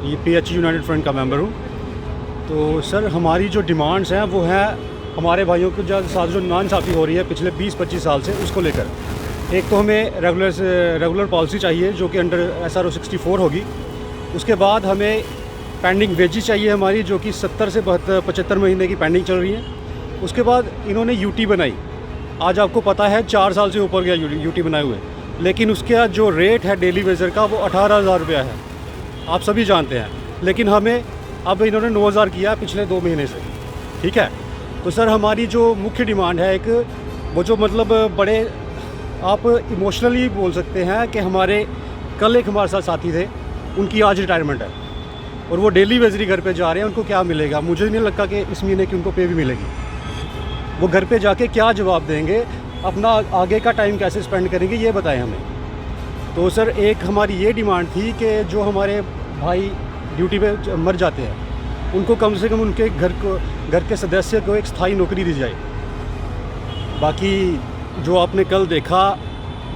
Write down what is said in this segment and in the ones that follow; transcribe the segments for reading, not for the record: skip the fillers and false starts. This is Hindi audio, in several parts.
ये PH यूनाइटेड फ्रंट का मेंबर हूँ। तो सर हमारी जो डिमांड्स हैं वो है हमारे भाइयों के साथ जो नाइंसाफ़ी हो रही है पिछले 20-25 साल से, उसको लेकर एक तो हमें रेगुलर पॉलिसी चाहिए जो कि अंडर SRO 64 होगी। उसके बाद हमें पेंडिंग वेजेस चाहिए हमारी, जो कि 70 से 75 महीने की पेंडिंग चल रही है। उसके बाद इन्होंने यूटी बनाई, आज आपको पता है 4 साल से ऊपर गया यूटी बनाए हुए, लेकिन उसका जो रेट है डेली वेजर का वो 18,000 रुपया है, आप सभी जानते हैं। लेकिन हमें अब इन्होंने 9,000 किया पिछले 2 महीने से, ठीक है। तो सर हमारी जो मुख्य डिमांड है, एक वो जो मतलब बड़े आप इमोशनली बोल सकते हैं कि कल एक हमारे साथ साथी थे, उनकी आज रिटायरमेंट है और वो डेली वेजरी घर पे जा रहे हैं। उनको क्या मिलेगा? मुझे नहीं लगता कि इस महीने की उनको पे भी मिलेगी। वो घर पे जाके क्या जवाब देंगे, अपना आगे का टाइम कैसे स्पेंड करेंगे, ये बताएं हमें। तो सर एक हमारी ये डिमांड थी कि जो हमारे भाई ड्यूटी पे मर जाते हैं उनको कम से कम उनके घर के सदस्य को एक स्थायी नौकरी दी जाए। बाकी जो आपने कल देखा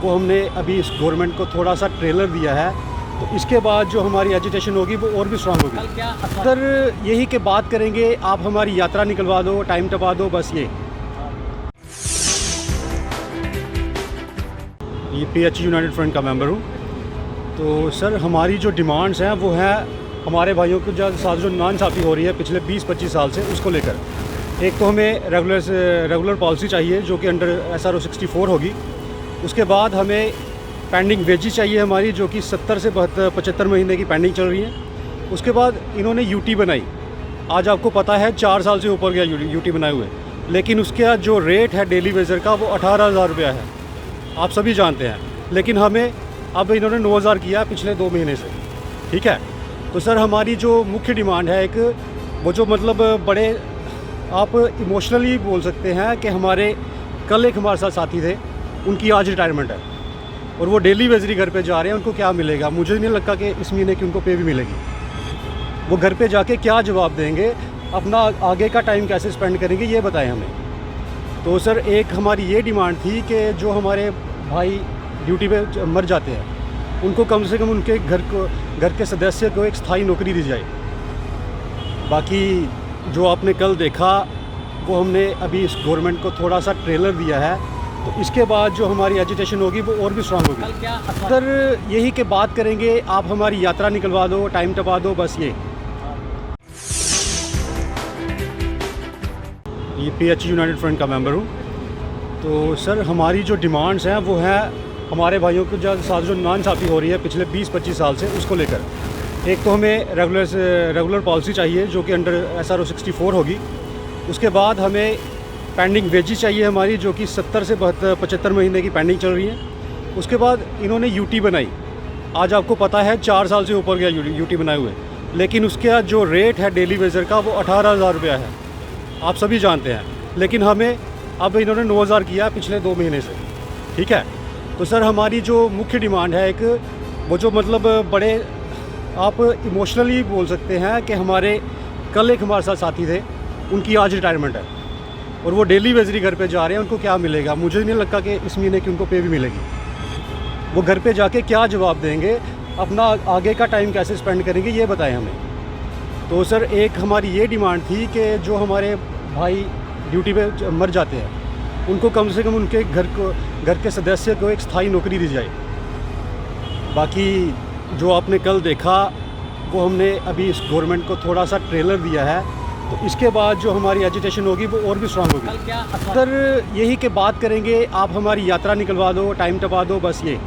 वो हमने अभी इस गवर्नमेंट को थोड़ा सा ट्रेलर दिया है, तो इसके बाद जो हमारी एजुटेशन होगी वो और भी स्ट्रांग होगी। सर यही कि बात करेंगे, आप हमारी यात्रा निकलवा दो, टाइम टपा दो, बस ये PH यूनाइटेड फ्रंट का मेंबर हूँ। तो सर हमारी जो डिमांड्स हैं वो है हमारे भाइयों के साथ जो नाइंसाफ़ी हो रही है पिछले 20-25 साल से, उसको लेकर एक तो हमें रेगुलर पॉलिसी चाहिए जो कि अंडर SRO 64 होगी। उसके बाद हमें पेंडिंग वेजेस चाहिए हमारी, जो कि 70 से 75 महीने की पेंडिंग चल रही है। उसके बाद इन्होंने यूटी बनाई, आज आपको पता है 4 साल से ऊपर गया यूटी बनाए हुए, लेकिन उसका जो रेट है डेली वेजर का वो 18,000 रुपया है, आप सभी जानते हैं। लेकिन हमें अब इन्होंने 9,000 किया पिछले 2 महीने से, ठीक है। तो सर हमारी जो मुख्य डिमांड है, एक वो जो मतलब बड़े आप इमोशनली बोल सकते हैं कि कल एक हमारे साथ साथी थे, उनकी आज रिटायरमेंट है और वो डेली वेजरी घर पे जा रहे हैं। उनको क्या मिलेगा? मुझे नहीं लगता कि इस महीने की उनको पे भी मिलेगी। वो घर पे जाके क्या जवाब देंगे, अपना आगे का टाइम कैसे स्पेंड करेंगे, ये बताएं हमें। तो सर एक हमारी ये डिमांड थी कि जो हमारे भाई ड्यूटी पे मर जाते हैं उनको कम से कम उनके घर के सदस्य को एक स्थायी नौकरी दी जाए। बाकी जो आपने कल देखा वो हमने अभी इस गवर्नमेंट को थोड़ा सा ट्रेलर दिया है, तो इसके बाद जो हमारी एजुटेशन होगी वो और भी स्ट्रांग होगी। सर यही कि बात करेंगे, आप हमारी यात्रा निकलवा दो, टाइम टपा दो, बस ये PH यूनाइटेड फ्रंट का मेंबर हूँ। तो सर हमारी जो डिमांड्स हैं वो है हमारे भाइयों के साथ जो नाइंसाफ़ी हो रही है पिछले 20-25 साल से, उसको लेकर एक तो हमें रेगुलर पॉलिसी चाहिए जो कि अंडर SRO 64 होगी। उसके बाद हमें पेंडिंग वेजेस चाहिए हमारी, जो कि 70 से 75 महीने की पेंडिंग चल रही है। उसके बाद इन्होंने यूटी बनाई, आज आपको पता है 4 साल से ऊपर गया यूटी बनाए हुए, लेकिन उसका जो रेट है डेली वेजर का वो 18,000 रुपया है, आप सभी जानते हैं। लेकिन हमें अब इन्होंने 9,000 किया पिछले 2 महीने से, ठीक है। तो सर हमारी जो मुख्य डिमांड है, एक वो जो मतलब बड़े आप इमोशनली बोल सकते हैं कि कल एक हमारे साथ साथी थे, उनकी आज रिटायरमेंट है और वो डेली वेजरी घर पे जा रहे हैं। उनको क्या मिलेगा? मुझे नहीं लगता कि इस महीने की उनको पे भी मिलेगी। वो घर पे जाके क्या जवाब देंगे, अपना आगे का टाइम कैसे स्पेंड करेंगे, ये बताएं हमें। तो सर एक हमारी ये डिमांड थी कि जो हमारे भाई ड्यूटी पे मर जाते हैं उनको कम से कम उनके घर के सदस्य को एक स्थायी नौकरी दी जाए। बाकी जो आपने कल देखा वो हमने अभी इस गवर्नमेंट को थोड़ा सा ट्रेलर दिया है, तो इसके बाद जो हमारी एजुटेशन होगी वो और भी स्ट्रांग होगी। सर यही कि बात करेंगे, आप हमारी यात्रा निकलवा दो, टाइम टपा दो, बस ये